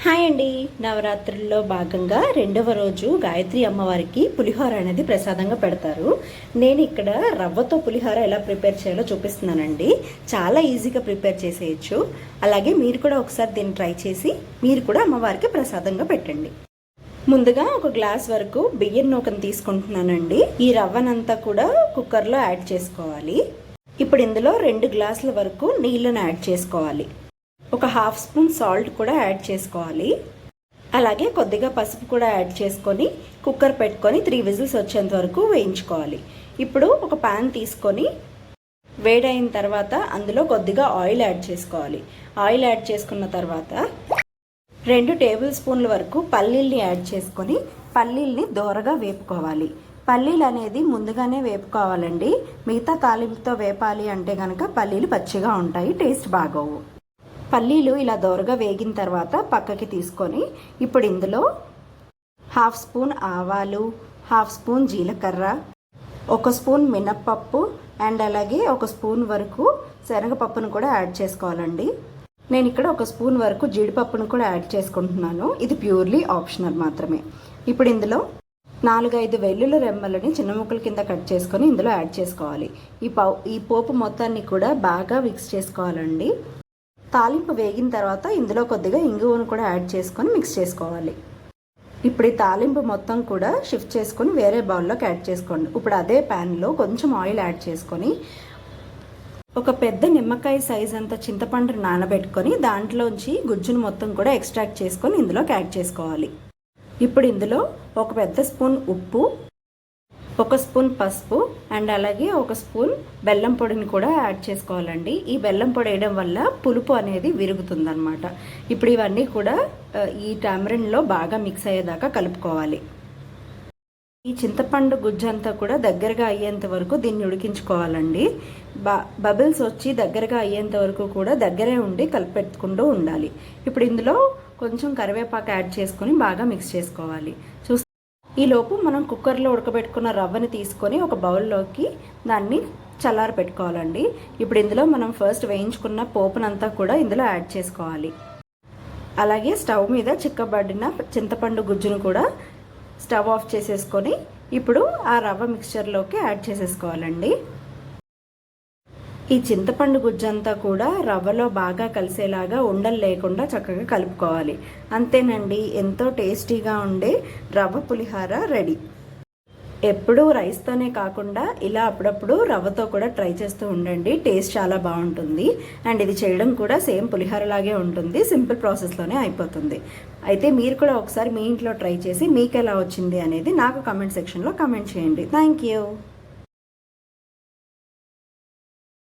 Hi అండి. నవరాత్రుల్లో భాగంగా రెండవ రోజు గాయత్రి అమ్మవారికి పులిహోర అనేది ప్రసాదంగా పెడతారు. నేను ఇక్కడ రవ్వతో పులిహోర ఎలా ప్రిపేర్ చేయాలో చూపిస్తున్నానండి. చాలా ఈజీగా ప్రిపేర్ చేసేయచ్చు. అలాగే మీరు కూడా ఒకసారి దీన్ని ట్రై చేసి మీరు కూడా అమ్మవారికి ప్రసాదంగా పెట్టండి. ముందుగా ఒక గ్లాస్ వరకు బియ్యం నూకను తీసుకుంటున్నానండి. ఈ రవ్వనంతా కూడా కుక్కర్లో యాడ్ చేసుకోవాలి. ఇప్పుడు ఇందులో 2 గ్లాసుల వరకు నీళ్ళను యాడ్ చేసుకోవాలి. ఒక హాఫ్ స్పూన్ సాల్ట్ కూడా యాడ్ చేసుకోవాలి. అలాగే కొద్దిగా పసుపు కూడా యాడ్ చేసుకొని కుక్కర్ పెట్టుకొని 3 విజిల్స్ వచ్చేంత వరకు వేయించుకోవాలి. ఇప్పుడు ఒక ప్యాన్ తీసుకొని వేడైన తర్వాత అందులో కొద్దిగా ఆయిల్ యాడ్ చేసుకోవాలి. ఆయిల్ యాడ్ చేసుకున్న తర్వాత 2 టేబుల్ స్పూన్ల వరకు పల్లీల్ని యాడ్ చేసుకొని పల్లీల్ని దోరగా వేపుకోవాలి. పల్లీలు అనేది ముందుగానే వేపుకోవాలండి. మిగతా తాలింపుతో వేపాలి అంటే కనుక పల్లీలు పచ్చిగా ఉంటాయి, టేస్ట్ బాగోవు. పల్లీలు ఇలా దోరగా వేగిన తర్వాత పక్కకి తీసుకొని ఇప్పుడు ఇందులో హాఫ్ స్పూన్ ఆవాలు, హాఫ్ స్పూన్ జీలకర్ర, 1 స్పూన్ మినప్పప్పు అండ్ అలాగే 1 స్పూన్ వరకు శనగపప్పును కూడా యాడ్ చేసుకోవాలండి. నేను ఇక్కడ 1 స్పూన్ వరకు జీడిపప్పును కూడా యాడ్ చేసుకుంటున్నాను. ఇది ప్యూర్లీ ఆప్షనల్ మాత్రమే. ఇప్పుడు ఇందులో 4-5 వెల్లుల్లి రెమ్మలని చిన్న ముక్కల కింద కట్ చేసుకొని ఇందులో యాడ్ చేసుకోవాలి. ఈ పోపు మొత్తాన్ని కూడా బాగా మిక్స్ చేసుకోవాలండి. తాలింపు వేగిన తర్వాత ఇందులో కొద్దిగా ఇంగువను కూడా యాడ్ చేసుకొని మిక్స్ చేసుకోవాలి. ఇప్పుడు ఈ తాలింపు మొత్తం కూడా షిఫ్ట్ చేసుకొని వేరే బౌల్లోకి యాడ్ చేసుకోండి. ఇప్పుడు అదే ప్యాన్లో కొంచెం ఆయిల్ యాడ్ చేసుకొని ఒక పెద్ద నిమ్మకాయ సైజ్ అంత చింతపండును నానబెట్టుకొని దాంట్లోంచి గుజ్జును మొత్తం కూడా ఎక్స్ట్రాక్ట్ చేసుకొని ఇందులోకి యాడ్ చేసుకోవాలి. ఇప్పుడు ఇందులో ఒక పెద్ద స్పూన్ ఉప్పు, 1 స్పూన్ పసుపు అండ్ అలాగే 1 స్పూన్ బెల్లం పొడిని కూడా యాడ్ చేసుకోవాలండి. ఈ బెల్లం పొడి వేయడం వల్ల పులుపు అనేది విరుగుతుందన్నమాట. ఇప్పుడు ఇవన్నీ కూడా ఈ టామరిన్లో బాగా మిక్స్ అయ్యేదాకా కలుపుకోవాలి. ఈ చింతపండు గుజ్జంతా కూడా దగ్గరగా అయ్యేంత వరకు దీన్ని ఉడికించుకోవాలండి. బబుల్స్ వచ్చి దగ్గరగా అయ్యేంత వరకు కూడా దగ్గరే ఉండి కలిపెట్టుకుంటూ ఉండాలి. ఇప్పుడు ఇందులో కొంచెం కరివేపాకు యాడ్ చేసుకొని బాగా మిక్స్ చేసుకోవాలి. ఈలోపు మనం కుక్కర్లో ఉడకబెట్టుకున్న రవ్వని తీసుకొని ఒక బౌల్లోకి దాన్ని చల్లారి పెట్టుకోవాలండి. ఇప్పుడు ఇందులో మనం ఫస్ట్ వేయించుకున్న పోపునంతా కూడా ఇందులో యాడ్ చేసుకోవాలి. అలాగే స్టవ్ మీద చిక్కబడిన చింతపండు గుజ్జును కూడా స్టవ్ ఆఫ్ చేసేసుకొని ఇప్పుడు ఆ రవ్వ మిక్స్చర్లోకి యాడ్ చేసేసుకోవాలండి. ఈ చింతపండు గుజ్జంతా కూడా రవ్వలో బాగా కలిసేలాగా ఉండలు లేకుండా చక్కగా కలుపుకోవాలి. అంతేనండి, ఎంతో టేస్టీగా ఉండే రవ్వ పులిహోర రెడీ. ఎప్పుడూ రైస్తోనే కాకుండా ఇలా అప్పుడప్పుడు రవ్వతో కూడా ట్రై చేస్తూ ఉండండి. టేస్ట్ చాలా బాగుంటుంది అండ్ ఇది చేయడం కూడా సేమ్ పులిహోర లాగే ఉంటుంది. సింపుల్ ప్రాసెస్లోనే అయిపోతుంది. అయితే మీరు కూడా ఒకసారి మీ ఇంట్లో ట్రై చేసి మీకు ఎలా వచ్చింది అనేది నాకు కామెంట్ సెక్షన్లో కామెంట్ చేయండి. Thank you.